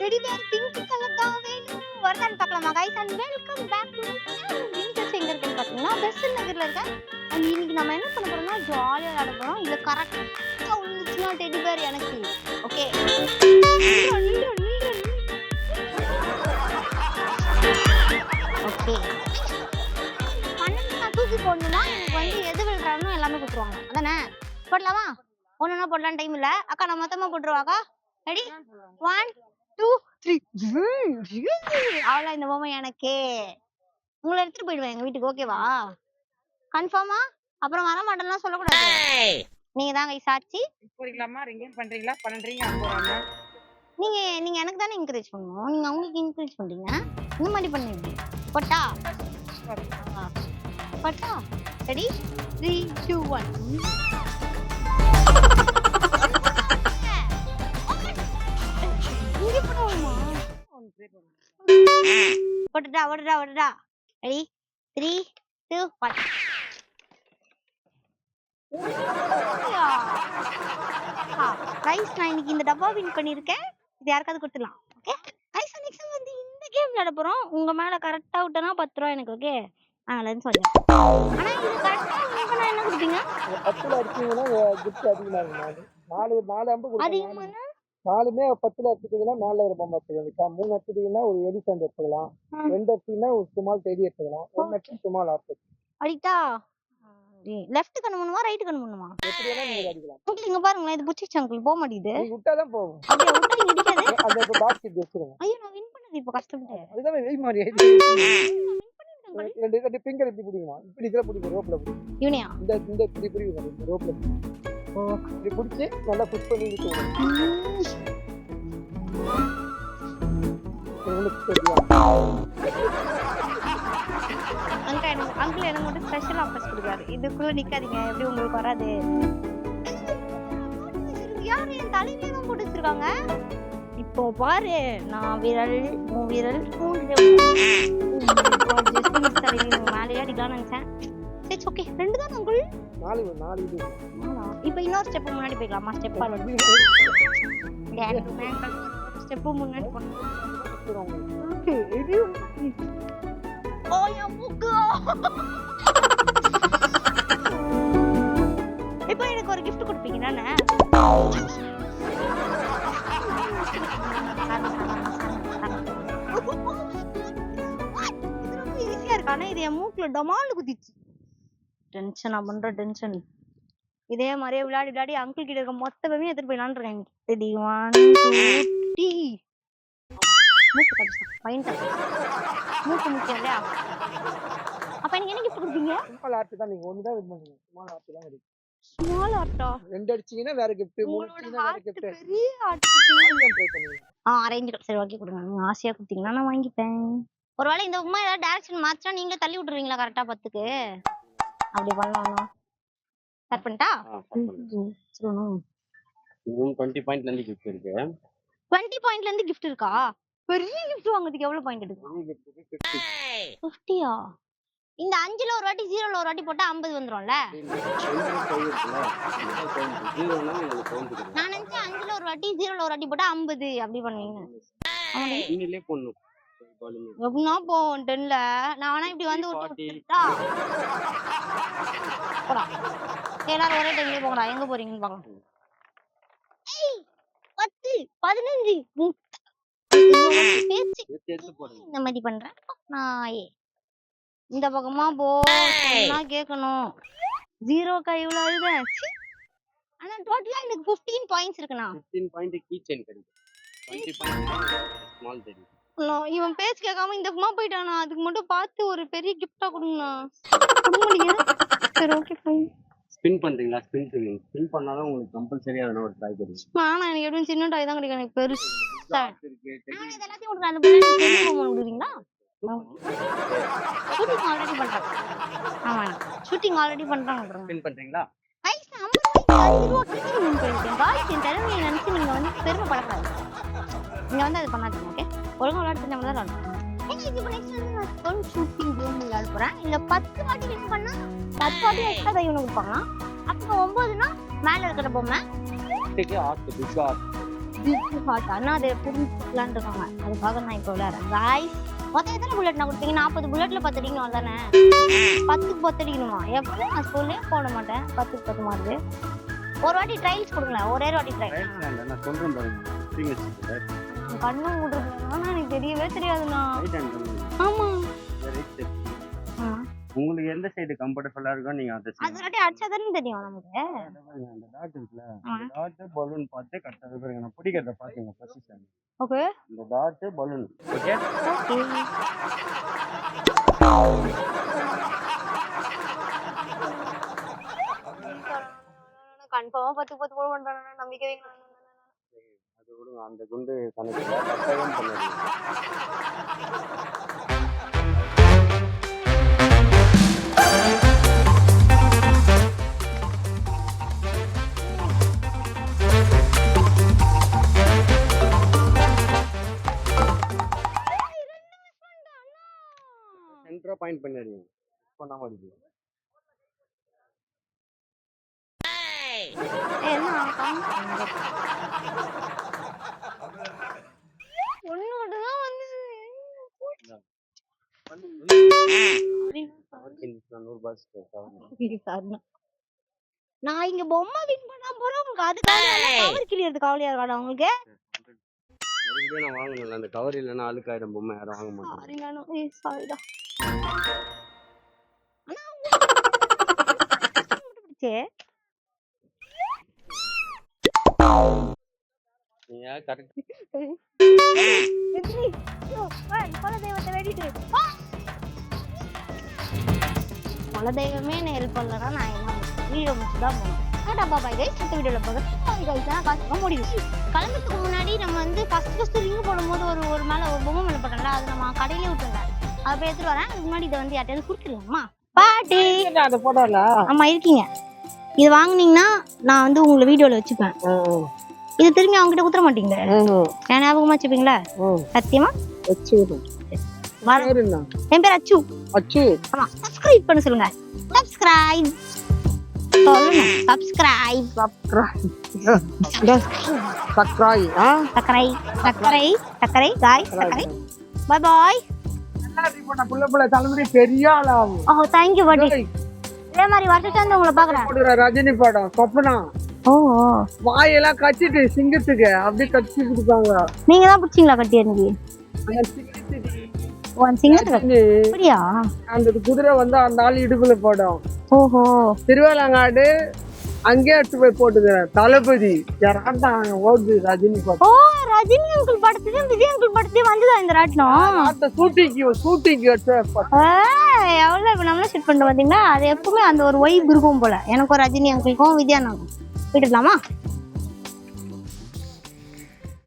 Teddy bear pink colour தான் வேணும். வருதான்னு பார்க்கலாமா guys? And welcome back to Windows. எங்க இருக்குன்னு பார்த்தீங்கன்னா பெஸ்ட் நகர்ல இருக்க. அண்ட் இன்னைக்கு நம்ம என்ன பண்ண போறோம்னா ஜாலியா விளையாட போறோம். இதுல கரெக்டா வந்துச்சுன்னா டெடி பேர் எனக்கு. ஓகே ஓகே தூக்கி போடணும்னா எனக்கு வந்து எது விழுறானோ எல்லாமே கொடுத்துருவாங்க அதானே? போடலாமா? ஒன்றுனா போடலாம், டைம் இல்லை. அக்கா நான் மொத்தமாக போட்டுருவாக்கா. ரெடி? 1 2 3 அவ்வளோ. இந்த பொம்மை எனக்கே. உங்களை எடுத்துட்டு போயிடுவேன் எங்க வீட்டுக்கு. ஓகேவா? கன்ஃபார்மா? அப்புறம் வர மாட்டேன்லாம் சொல்லக்கூடாது. நீங்க தான் கை சாட்சி. நீங்க எனக்கு தானே என்கரேஜ் பண்ணணும். நீங்க அவங்களுக்கு என்கரேஜ் பண்றீங்க. இந்த மாதிரி பண்ணுவீங்க. போட்டா போட்டா. ரெடி? 3 2 1. போட்டுடா ஓடுடா ஓடுடா. ரெடி? 3 2 1. கைஸ், நான் இன்னைக்கு இந்த டப்பா வின் பண்ணிருக்கேன். இது யாருக்காவது கொடுத்துடலாம். ஓகே கைஸ், நெக்ஸ்ட் வந்து இந்த கேம் விளையாட போறோம். உங்க மேல கரெக்டா விட்டனா 10 ரூபாய் எனக்கு. ஓகே ஆனாலன்னு சொல்றேன். ஆனா இது கரெக்டா வின் பண்ணா என்ன கொடுப்பீங்க? 10ல அடிச்சீங்கன்னா gift அதிகமா இருக்கும். 4 அம்பு கொடுப்பீங்க. அதிகமான 4மே 10ல அடிச்சீங்கன்னா 4000 பம்பு எடுத்துக்கலாம். 3 அடிச்சீங்கன்னா ஒரு எலிஃபண்ட் எடுத்துக்கலாம். 2 அடிச்சீங்கன்னா ஒரு சுமால் டெடி எடுத்துக்கலாம். 1 அடிச்சு சுமால் ஆப். அடிட்டா லெஃப்ட் கண்ணு பண்ணுமா ரைட் கண்ணு பண்ணுமா? எப்படி வேணா நீங்க அடிக்கலாம். உங்களுக்கு இங்க பாருங்களேன், இது புடிச்சிச்சு அங்கிள். போக மாட்டேங்குது. நீ விட்டா தான் போகும். அப்படியே விட்டா இங்க அடிக்காது. அந்த பாஸ்கெட் வெச்சிருங்க. ஐயோ, நான் வின் பண்ணது இப்ப கஷ்டப்பட்டு. அதுதான் வெய் மாதிரி. ரெண்டு ஃபிங்கர் இப்படி பிடிக்குமா? இப்படி இதெல்லாம் பிடிக்கும். ரோப்ல பிடிக்கும். யூனியா இந்த இப்படி பிடிக்கும். இந்த ரோப்ல ஓ இப்படி பிடிச்சி நல்லா புஷ் பண்ணி விட்டுருங்க. உங்களுக்கு தெரியும். அங்கிள் எனக்கு மட்டும் ஸ்பெஷல் ஆஃபர்ஸ் கொடுக்குறாரு. இதுக்குள்ள நிக்காதீங்க, எப்படி உங்களுக்கு வராது. யாரு என் தலையிலே தான் போட்டு வச்சிருக்காங்க. இப்போ பாரு, நான் விரல் விரல் மேலேயே அடிக்கலாம் நினைச்சேன். சரி ஓகே, 2 தான் அங்கிள். 4 இது. இப்போ இன்னொரு ஸ்டெப் முன்னாடி போய்க்கலாமா? Step forward. ஸ்டெப் முன்னாடி போறோம். ஓ என் மூக்கு. இப்போ எனக்கு ஒரு gift கொடுப்பீங்க தானே? ஈஸியா இருக்கு. ஆனா இது என் மூக்குல டமால்னு குத்திச்சு. டென்ஷனா பண்ற டென்ஷன். இதே மாதிரியே விளையாடி விளையாடி அங்கிள் கிட்ட இருக்க மொத்தமே எடுத்துட்டு போயிடலான்னு இருக்கேன். ரெடி 1 2 3. மூக்கு தப்பிச்சான். பாயிண்ட். மூக்கு முக்கியம் இல்லையா? அப்ப நீங்க என்ன கிஃப்ட் கொடுப்பீங்க? ஸ்மால் ஆர்ட் தான். நீங்க ஒன்னு தான் வின் பண்ணுவீங்க. ஸ்மால் ஆர்ட் தான் கிடைக்கும். ஸ்மால் ஆர்ட்டா? 2 அடிச்சீங்கன்னா வேற கிஃப்ட். 3 அடிச்சீங்கன்னா வேற கிஃப்ட். பெரிய ஆர்ட் கொடுப்பீங்க. ட்ரை பண்ணுங்க. அரேஞ்ச். சரி ஓகே கொடுங்க. நீங்க ஆசையா கொடுத்தீங்கன்னா நான் வாங்கிப்பேன். ஒருவேளை இந்த உமா ஏதாவது டைரக்ஷன் மாத்தினா நீங்களே தள்ளி விட்டுருவீங்களா கரெக்டா 10க்கு? அப்படி பண்ணலாம். கட் பண்ணிட்டா? சொல்லணும். 20 பாயிண்ட்ல இருந்து gift இருக்கு. 20 பாயிண்ட்ல இருந்து gift இருக்கா? பெரிய gift வாங்குறதுக்கு எவ்வளவு பாயிண்ட் எடுக்கும்? 50யா? இந்த 5ல ஒரு வாட்டி 0ல ஒரு வாட்டி போட்டா 50 வந்துரும்ல? நான் நினைச்சேன் 5ல ஒரு வாட்டி 0ல ஒரு வாட்டி போட்டா 50 அப்படி பண்ணுவீங்க. இன்னிலே போடணும். எப்படின்னா போவோம் 10ல. நான் வேணா இப்படி வந்து விட்டுட்டா போடா. எல்லாரும் ஒரே டைம்லயே போங்கடா. எங்க போறீங்கன்னு பாக்கலாம். 10 15 இந்த மாதிரி பண்றேன் நான். இந்த பக்கமா போனா கேட்கணும். 0 இவ்வளவு அழுதேன். ஆனா டோட்டலா எனக்கு 15 பாயிண்ட்ஸ் இருக்குண்ணா. 15 பாயிண்ட் கீ செயின் கிடைக்கும். 20 பாயிண்ட் ஸ்மால் டெடி. இவன் பேச்சு கேட்காம இந்த பக்கமா போயிட்டானா. அதுக்கு மட்டும் பார்த்து ஒரு பெரிய கிஃப்டா கொடுங்கண்ணா. கொடுக்க முடியல. சரி ஓகே ஃபைன். ஸ்பின் பண்றீங்களா? ஸ்பின் பண்ணாலும் உங்களுக்கு கம்பல்சரியா வேணும் ஒரு ட்ரை பண்ணுங்க. ஆனா எனக்கு எப்படியும் சின்ன டாய் தான் கிடைக்கும். எனக்கு பெருசா இது எல்லாத்தையும் கொடுக்குறேன். அந்த பிள்ளைங்க கொடுக்குறீங்களா? ஷூட்டிங் ஆல்ரெடி பண்றேன். ஆமா ஷூட்டிங் ஆல்ரெடி பண்றாங்க. ஸ்பின் பண்றீங்களா? ஐஸ் 50 ரூபாய் கிச்சன் வின் பண்ணிட்டேன். காய்ஸ் என் திறமையை நினைச்சு நீங்க வந்து பெருமைப்படக்கூடாது. நீங்க வந்து அது பண்ணாதீங்க. ஓகே ஒழுங்கா விளையாட்டு தெரிஞ்சவங்க தான் விளையாடணும். இப்போ நெக்ஸ்ட் வந்து நான் ஸ்போன் ஷூட்டிங் கேம் விளையாட போறேன். இந்த 10 வாட்டி வின் பண்ணா 10 வாட்டி எக்ஸ்ட்ரா கை ஒன்று கொடுப்பாங்க. அப்போ 9னா மேல இருக்கிற பொம்மை. ஆர்ட் பிக் ஆர்ட் அண்ணா அதை புரிஞ்சுக்கலான்னு இருக்காங்க. அதுக்காக நான் இப்போ விளையாடுறேன். காய்ஸ் மொத்தம் எத்தனை புல்லட் நான் கொடுப்பீங்க? 40 புல்லட்ல 10 அடிக்கணும் தானே? 10க்கு 10 அடிக்கணுமா? எப்பவுமே நான் ஸ்கூல்லே போட மாட்டேன். 10க்கு 10 மாதிரி ஒரு வாட்டி ட்ரைல்ஸ் கொடுங்களேன். ஒரே வாட்டி ட்ரைல். நான் சொல்றேன் பாருங்க. கண்ணு மூடுறதுனா எனக்கு தெரியவே தெரியாதுண்ணா. ஆமா உங்களுக்கு எந்த சைடு கம்ஃபர்டபுளா இருக்கோ நீங்க அந்த சைடு. அது வாட்டி அடிச்சாதானே தெரியும் நமக்கு. அந்த டாட் இருக்குல, அந்த டாட் பலூன் பார்த்து கரெக்ட்டா பாருங்க. நான் பிடிக்கிறத பாத்துங்க பொசிஷன். ஓகே. இந்த டாட் பலூன். ஓகே. ஓகே. கன்ஃபார்மா 10 போட மாட்டானே நம்பிக்கை வைங்க. அது விடுங்க, அந்த குண்டு கணக்குல கரெக்டாக பண்ணுங்க. சென்டரா பாயிண்ட் பண்ணிடுங்க. பண்ணாம இருக்கு. ஒண்ணு மட்டும் தான் வந்து 100 பாஸ். நான் இங்க பொம்மை வின் பண்ணா போறேன். உங்களுக்கு அதுக்காக கவர் கிளியறது கவலையா இருக்காடா உங்களுக்கு? மறுபடியும் நான் வாங்கணும்ல, அந்த கவர் இல்லைன்னா அழுக்காயிரம் பொம்மை யாரும் வாங்க மாட்டாங்க. சாரிடா. நீங்க கரெக்ட். குலதெய்வமே என்ன ஹெல்ப் பண்ணலன்னா நான் என்ன வீடியோ முடிச்சுதான் போகணும். பாய் கைஸ், அடுத்த வீடியோல பார்க்க முடியும். கிளம்புறதுக்கு முன்னாடி நம்ம வந்து ஃபர்ஸ்ட் ரிங் போடும்போது ஒரு மேல ஒரு பொம்மை மேல போட்டோம்ல, அது நம்ம கடையிலே விட்டுருந்தேன். அதை போய் எடுத்துட்டு வரேன். அதுக்கு முன்னாடி இதை வந்து யார்ட்டையாவது கொடுத்துருலாமா? பாட்டி அதை போடல. ஆமா இருக்கீங்க. இது வாங்குனீங்கன்னா நான் வந்து உங்களை வீடியோல வச்சுப்பேன். இது திரும்பி அவங்க கிட்ட குத்துற மாட்டீங்களே? நான் ஞாபகமா வச்சுப்பீங்களா? சத்தியமா வச்சுறேன். என் பேர் அச்சு. அச்சு. ஆமா, சப்ஸ்கிரைப் பண்ண சொல்லுங்க. சப்ஸ்கிரைப் சொல்லுங்க. சப்ஸ்கிரைப் சக்ராய். சக்கரை சக்கரை சக்கரை காய் சக்கரை. Bye bye. புள்ள தலைமுறை பெரிய ஆளாகும். ஓ தேங்க் யூ பாட்டி. இதே மாதிரி வருஷம் உங்களை பாக்குறேன். ரஜினி படம் சொப்பனா. ஓ வாயெல்லாம் கட்டிட்டு சிங்கத்துக்கு அப்படியே கட்டி கொடுப்பாங்க. நீங்க தான் பிடிச்சிங்களா கட்டி அன்னைக்கு? அப்படியா? அந்த குதிரை வந்து அந்த ஆள் இடுப்புல போடும். ஓஹோ. திருவேலங்காடு அங்கே எடுத்து போய் போட்டுக்கிறேன். தளபதி ஓடுது ரஜினி படம். ஓ ரஜினி அங்கிள் படத்துலயும் விஜய் அங்கிள் படத்துலயும் வந்துதா இந்த ராட்டினம்? ஷூட்டிங்க்கு எவ்வளவு இப்ப நம்மளும் ஷூட் பண்ணிட்டு பாத்தீங்கன்னா அது எப்பவுமே அந்த ஒரு வைப் இருக்கும் போல. எனக்கு ஒரு ரஜினி அங்கிளுக்கும் விஜய் அண்ணாக்கும். போயிட்டுலாமா?